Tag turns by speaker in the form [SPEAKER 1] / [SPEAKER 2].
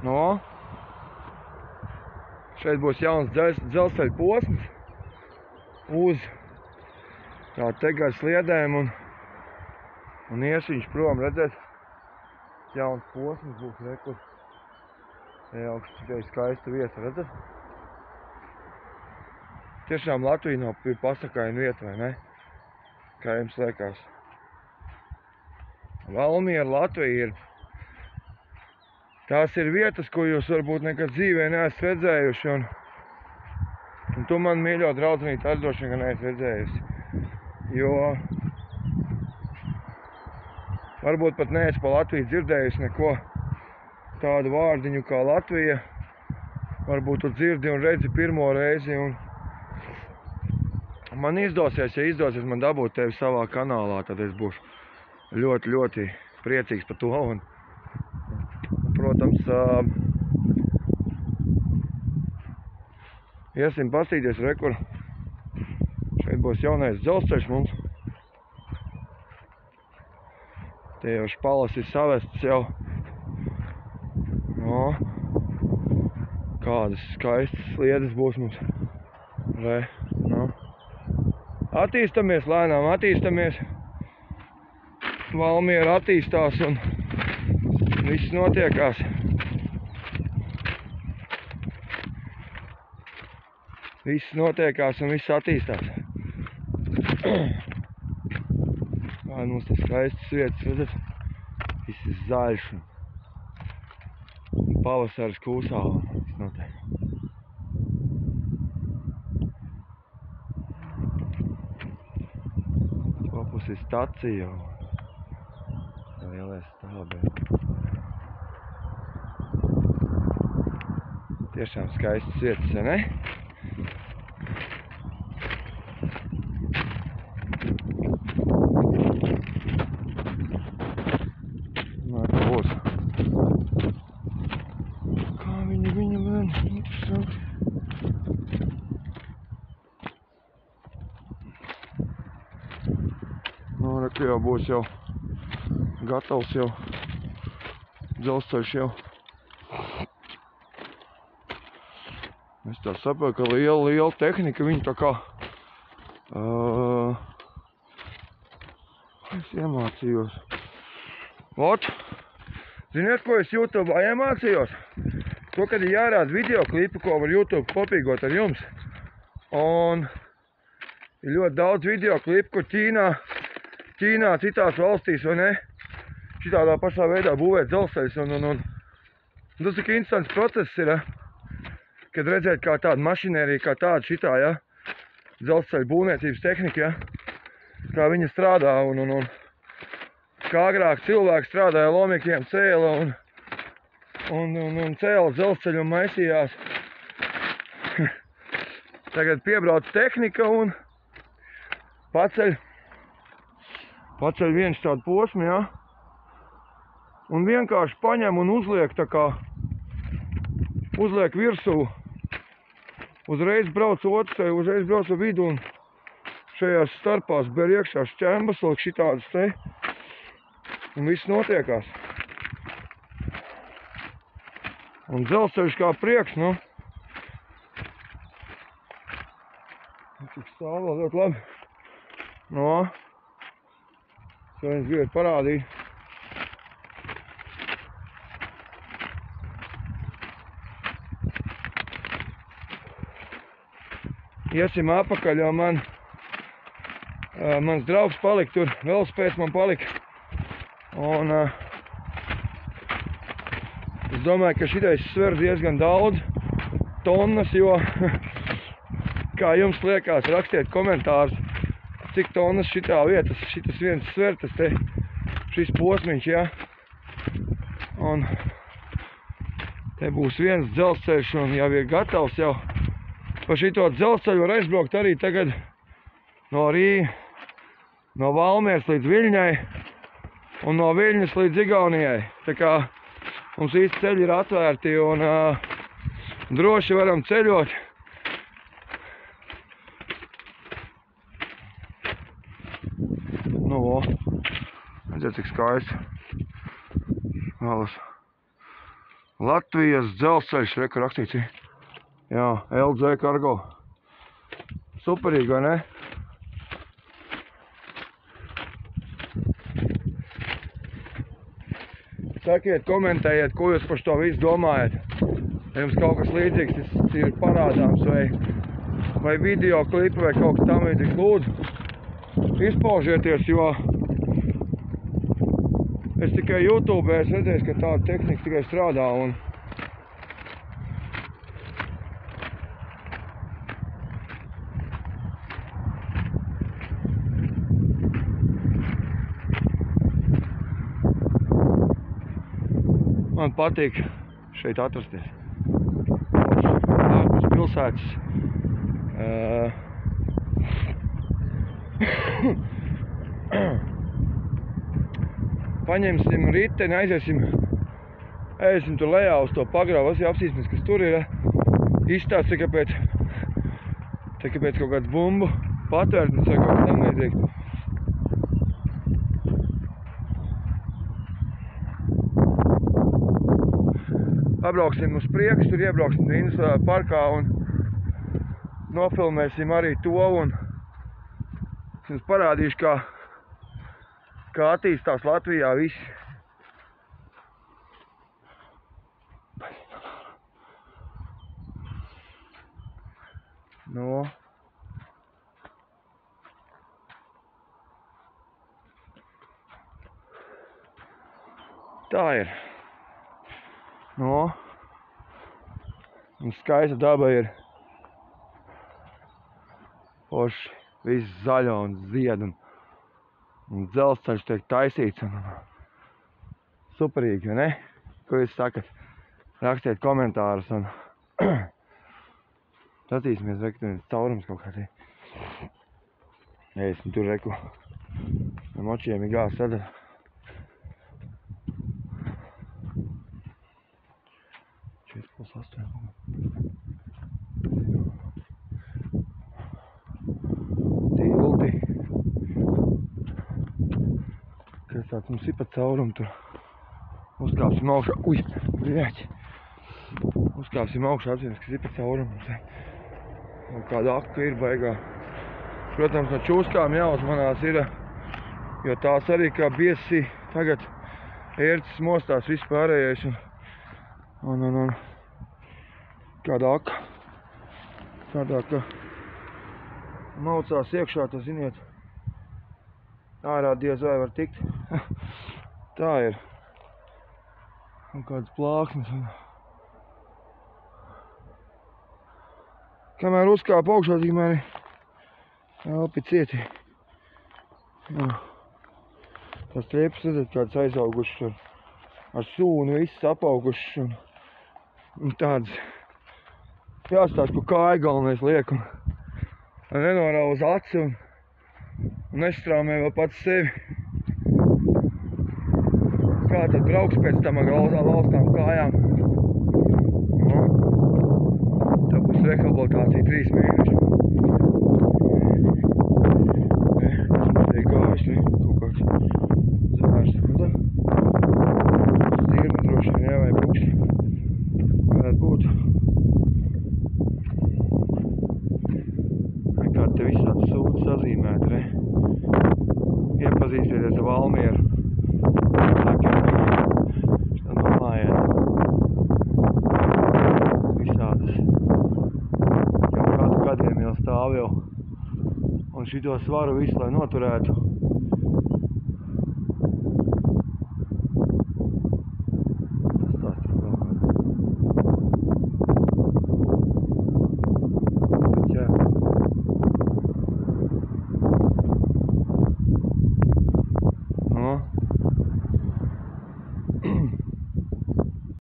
[SPEAKER 1] No. Šeit būs jauns dzelzceļa posms uz tā te gar sliedēm un ies viņš prom, redzēt, jauns posms būs rekur. Te augsts tikai skaista vieta, redzēt? Tiešām Latvija nav pasakaina vieta, vai ne? Kā jums liekas? Valmiera, Latvija ir. Tās ir vietas, ko jūs varbūt nekad dzīvē neesat redzējuši, un tu man mīļo draudzenīt arī droši vien, ka neesat redzējusi. Jo varbūt pat neesmu pa Latviju dzirdējusi neko tādu vārdiņu kā Latvija. Varbūt tu dzirdi un redzi pirmo reizi, un man izdosies, ja izdosies man dabūt tevi savā kanālā, tad es būšu ļoti, ļoti priecīgs par to. Un, protams, iesim pastīties rekur. Šeit būs jaunais dzelzceļš mums. Te jau špalas ir savests jau. No. Kādas skaistas sliedes būs mums. Re, no. Attīstamies lēnām, attīstamies. Valmiera attīstās un viss notiekās. Viss notiekās un viss attīstās. Kā mums tas skaistas vietas, redzat? Viss ir zaļš un pavasaris kūsā un viss notiek. Papus ir stacija un lielais stāvē. Tiešām skaistas vietas, vai ne? Nā, kā būs. Kā viņa man interesanti. Nu, ka jau būs jau gatavs jau dzelzceļš jau. Es tā saprotu, ka liela tehnika, viņa tā kā es iemācījos. Ot, ziniet, ko es YouTube iemācījos? To, kad ir jārāda videoklipu, ko var YouTube kopīgot ar jums. Un ir ļoti daudz videoklipu, kur Ķīnā, citās valstīs, vai ne? Šitādā pašā veidā būvēt dzelzceļus, un tas tik interesants process ir, kad redzēt, kā tāda mašinērija, kā tāda šitā, ja, dzelzceļa būvniecības tehnika, ja, kā viņa strādā, un kā agrāk cilvēki strādāja lomiekiem cēla, un cēla dzelzceļu un maisījās. Tagad piebrauc tehnika un paceļ viens tādu posmu, ja, un vienkārši paņem un uzliek tā kā, uzliek virsū, uzreiz brauc otrs, uzreiz brauc ar vidu un šajās starpās ber iekšā šķembas, liek šitādas te, un viss notiekās. Un dzelzceļš kā prieks, nu. Cik stāv vēl ļoti labi. No. To viens gribētu parādīt. Iesim apakaļ, jo mans draugs palika tur, velospēds man palika. Un es domāju, ka šitais sver diezgan daudz tonnas, jo, kā jums liekas, rakstiet komentārus, cik tonnas šitā vietas, šitas viens sver, tas te, šis posmiņš, ja. Un te būs viens dzelzceļš un jau ir gatavs jau. Pa šito dzelzceļu var aizbraukt arī tagad no Valmieras līdz Viļņai un no Viļņas līdz Igaunijai. Tā kā mums īsti ceļi ir atvērti un droši varam ceļot. Nu, redzēt, cik skaisti. Vēlas Latvijas dzelzceļš, reku rakstīts. Jā, LZ Cargo. Superīgi, vai ne? Sakiet, komentējiet, ko jūs par to visu domājat. Ja jums kaut kas līdzīgs ir parādāms, vai video klipi, vai kaut kas tam līdzīgs, lūdzu, izpaužieties, jo es tikai YouTube redzēju, ka tāda tehnika tikai strādā un man patīk šeit atrasties. Ārpus pilsētas. Paņemsim riteni, aiziesim tur lejā uz to pagravu, apsīsimies, kas tur ir. Izstāsts tikai pēc kaut kāds bumbu patvērtnes vai kaut kas tam līdzīgs. Pabrauksim uz priekšu, tur iebrauksim Rīnas parkā un nofilmēsim arī to un es jums parādīšu, kā attīstās Latvijā viss. No. Tā ir. No. Un skaista daba ir. Forši, viss zaļo un zied un dzelzceļš tiek taisīts un superīgi, vai ne? Ko jūs sakat? Rakstiet komentārus un skatīsimies, vai tur ir caurums kaut kāds. Esmu tur reku. Močiem ir gās sadara. Tilti. Kas tāds mums ir pa caurumu tur. Uzkāpsim augšā. Uj, brēķi. Uzkāpsim augšā, apzīmes, kas ir pa caurumu. Un kāda aka ir baigā. Protams, no čūskām jāuzmanās ir, jo tās arī kā biesi tagad ērces mostās vispārējais un kāda aka. Tādā, ka maucās iekšā, tas ziniet, ārā diez vai var tikt. Tā ir. Un kādas plāksnes. Kamēr uzkāp augšā, tikmēr elpi cieti. Jā. Tas triepas, redzat, kāds aizaugušas ar sūnu, viss apaugušas un tādas. Jāstāst, ko kāja galvenais liek un nenorauz aci un nestrāmē vēl pats sevi. Kā tad brauks pēc tam ar laustām kājām? No. Tā būs rehabilitācija 3 mēneši. Te gājis, kaut kāds zvērs. Stirma droši vien, jā, vai buks. Varētu būt. Te visādi sūti sazīmēti, re? Iepazīstieties ar Valmieru. Šitā nomājiet. Visādas. Jau kādu gadiem jau stāv jau. Un šito svaru visu, lai noturētu.